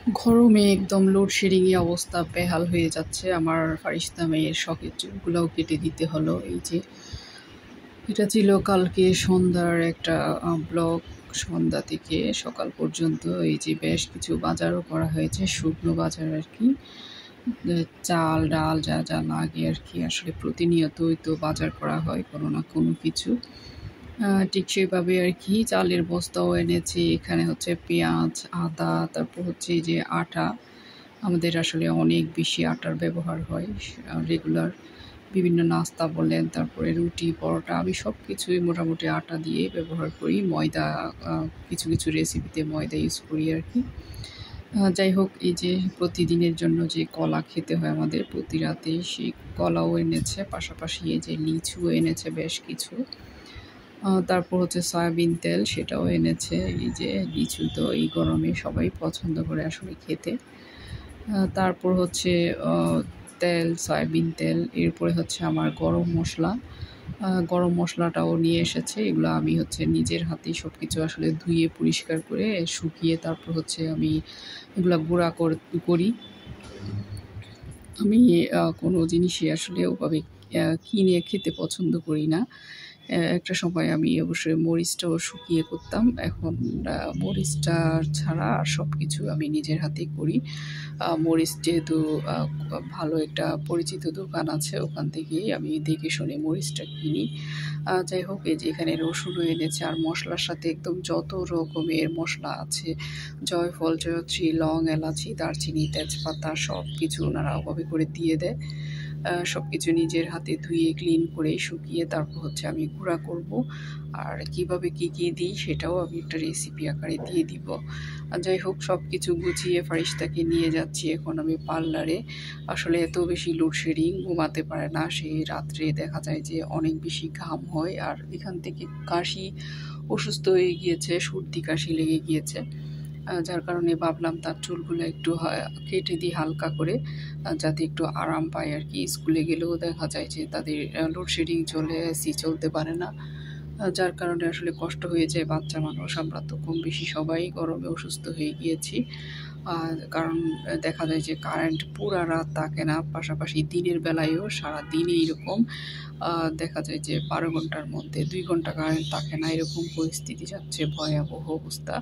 গরমে একদম লোডশেডিংয়ে অবস্থা বেহাল হয়ে যাচ্ছে। আমার ফারিস্তা মেয়ের শখের চুলগুলোও কেটে দিতে হলো। এই যে এটা ছিল কালকে সন্ধ্যার একটা ব্লগ, সন্ধ্যা থেকে সকাল পর্যন্ত এই যে বেশ কিছু বাজারও করা হয়েছে, শুকনো বাজার আর কি। চাল ডাল যা যা লাগে আর কি, আসলে প্রতিনিয়তই তো বাজার করা হয় কোনো না কোনো কিছু। ঠিক সেভাবে আর কি চালের বস্তাও এনেছি। এখানে হচ্ছে পেঁয়াজ, আদা, তারপর হচ্ছে এই যে আটা। আমাদের আসলে অনেক বেশি আটার ব্যবহার হয় রেগুলার, বিভিন্ন নাস্তা বলেন, তারপরে রুটি, পরোটা, আমি সব কিছুই মোটামুটি আটা দিয়ে ব্যবহার করি। ময়দা কিছু কিছু রেসিপিতে ময়দা ইউজ করি আর কি। যাই হোক, এই যে প্রতিদিনের জন্য যে কলা খেতে হয় আমাদের প্রতি রাতে, সেই কলাও এনেছে। পাশাপাশি এই যে লিচুও এনেছে বেশ কিছু। তারপর হচ্ছে সয়াবিন তেল, সেটাও এনেছে। এই যে লিচু তো এই গরমে সবাই পছন্দ করে আসলে খেতে। তারপর হচ্ছে তেল, সয়াবিন তেল, এরপরে হচ্ছে আমার গরম মশলা। গরম মশলাটাও নিয়ে এসেছে। এগুলো আমি হচ্ছে নিজের হাতেই সব কিছু আসলে ধুয়ে পরিষ্কার করে শুকিয়ে তারপর হচ্ছে আমি এগুলো গুঁড়া করি। আমি কোনো জিনিসই আসলে ওভাবে কিনে খেতে পছন্দ করি না। একটা সময় আমি অবশ্যই মরিচটাও শুকিয়ে করতাম। এখন মরিচটা ছাড়া আর সব কিছু আমি নিজের হাতেই করি। মরিচ যেহেতু ভালো একটা পরিচিত দোকান আছে, ওখান থেকেই আমি দেখে শুনে মরিচটা কিনি। যাই হোক, এই যে এখানে রসুনও এনেছে। আর মশলার সাথে একদম যত রকমের মশলা আছে, জয়ফল, জয়ত্রী, লং, এলাচি, দারচিনি, তেজপাতা, সব কিছু ওনারা ওভাবে করে দিয়ে দেয়। সব কিছু নিজের হাতে ধুয়ে ক্লিন করে শুকিয়ে তারপর হচ্ছে আমি গুঁড়া করব। আর কিভাবে কি কি দিই সেটাও আমি একটা রেসিপি আকারে দিয়ে দিব। যাই হোক, সব কিছু গুছিয়ে ফারিস্তাকে নিয়ে যাচ্ছি এখন আমি পার্লারে। আসলে এত বেশি লোডশেডিং, ঘুমাতে পারে না। সেই রাত্রে দেখা যায় যে অনেক বেশি ঘাম হয়, আর এখান থেকে কাশি, অসুস্থ হয়ে গিয়েছে, সর্দি কাশি লেগে গিয়েছে। যার কারণে ভাবলাম তার চুলগুলো একটু কেটে দিই হালকা করে, যাতে একটু আরাম পায় আর কি। স্কুলে গেলেও দেখা যায় যে তাদের লোডশেডিং চলে, এসি চলতে পারে না। যার কারণে আসলে কষ্ট হয়ে যায়। বাচ্চা মানুষ, আমরা তো কম বেশি সবাই গরমে অসুস্থ হয়ে গিয়েছি। কারণ দেখা যায় যে কারেন্ট পুরা রাত থাকে না, পাশাপাশি দিনের বেলায়ও সারাদিনই এরকম দেখা যায় যে 12 ঘন্টার মধ্যে 2 ঘন্টা কারেন্ট থাকে না, এরকম পরিস্থিতি যাচ্ছে, ভয়াবহ অবস্থা।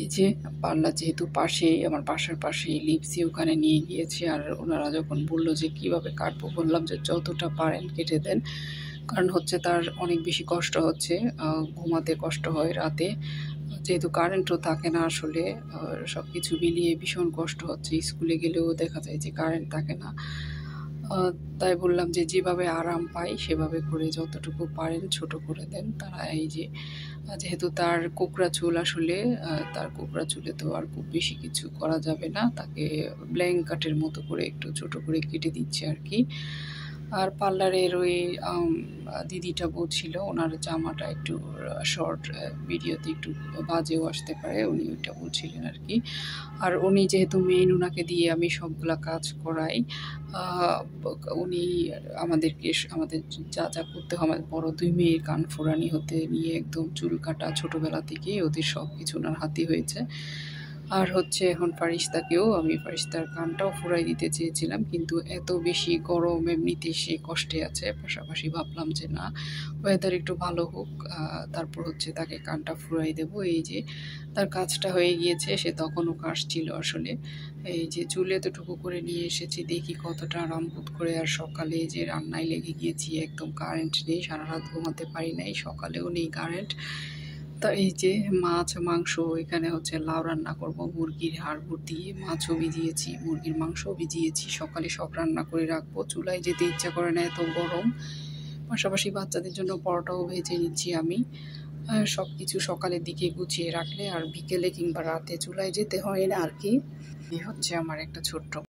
এই যে পার্লার যেহেতু পাশেই, আমার বাসার পাশেই, লিপসি ওখানে নিয়ে গিয়েছি। আর ওনারা যখন বললো যে কিভাবে কাটবো, বললাম যে যতটা পারেন কেটে দেন। কারণ হচ্ছে তার অনেক বেশি কষ্ট হচ্ছে, ঘুমাতে কষ্ট হয় রাতে, যেহেতু কারেন্টও থাকে না আসলে। সব কিছু মিলিয়ে ভীষণ কষ্ট হচ্ছে। স্কুলে গেলেও দেখা যায় যে কারেন্ট থাকে না। তাই বললাম যে যেভাবে আরাম পাই সেভাবে করে যতটুকু পারেন ছোট করে দেন। তারা এই যে যেহেতু তার কোকড়া চুল, আসলে তার কোকড়া চুলে তো আর খুব বেশি কিছু করা যাবে না, তাকে ব্ল্যাঙ্কেটের মতো করে একটু ছোট করে কেটে দিচ্ছে আর কি। আর পার্লারের ওই দিদিটা বলছিল ওনার জামাটা একটু শর্ট, ভিডিওতে একটু বাজেও আসতে পারে, উনি ওইটা বলছিলেন আর কি। আর উনি যেহেতু মেইন, ওনাকে দিয়ে আমি সবগুলা কাজ করাই। উনি আমাদেরকে আমাদের যা যা করতে হয়, আমার বড় 2 মেয়ের কান ফোড়ানি হতে নিয়ে একদম চুল কাটা, ছোটোবেলা থেকেই ওদের সব কিছু ওনার হাতে হয়েছে। আর হচ্ছে এখন ফারিস্তাকেও, আমি ফারিস্তার কানটাও ফুরাই দিতে চেয়েছিলাম, কিন্তু এত বেশি গরম, এমনিতে সে কষ্টে আছে। পাশাপাশি ভাবলাম যে না, ওয়েদার একটু ভালো হোক, তারপর হচ্ছে তাকে কানটা ফুরাই দেব। এই যে তার কাজটা হয়ে গিয়েছে, সে তখনও কাশছিল আসলে। এই যে চুল এতটুকু করে নিয়ে এসেছি, দেখি কতটা আরাম বোধ করে। আর সকালে যে রান্নায় লেগে গিয়েছি, একদম কারেন্ট নেই, সারা রাত ঘুমাতে পারি নাই, সকালেও নেই কারেন্ট। তা এই যে মাছ, মাংস, এখানে হচ্ছে লাউ রান্না করব, মুরগির হাড় দিয়ে মাছও ভিজিয়েছি, মুরগির মাংসও ভিজিয়েছি। সকালে সব রান্না করে রাখবো, চুলায় যেতে ইচ্ছা করে না, এত গরম। পাশাপাশি বাচ্চাদের জন্য পরোটাও ভেজে নিচ্ছি আমি। সব কিছু সকালের দিকে গুছিয়ে রাখলে আর বিকেলে কিংবা রাতে চুলায় যেতে হয় না আর কি। এই হচ্ছে আমার একটা ছোট্ট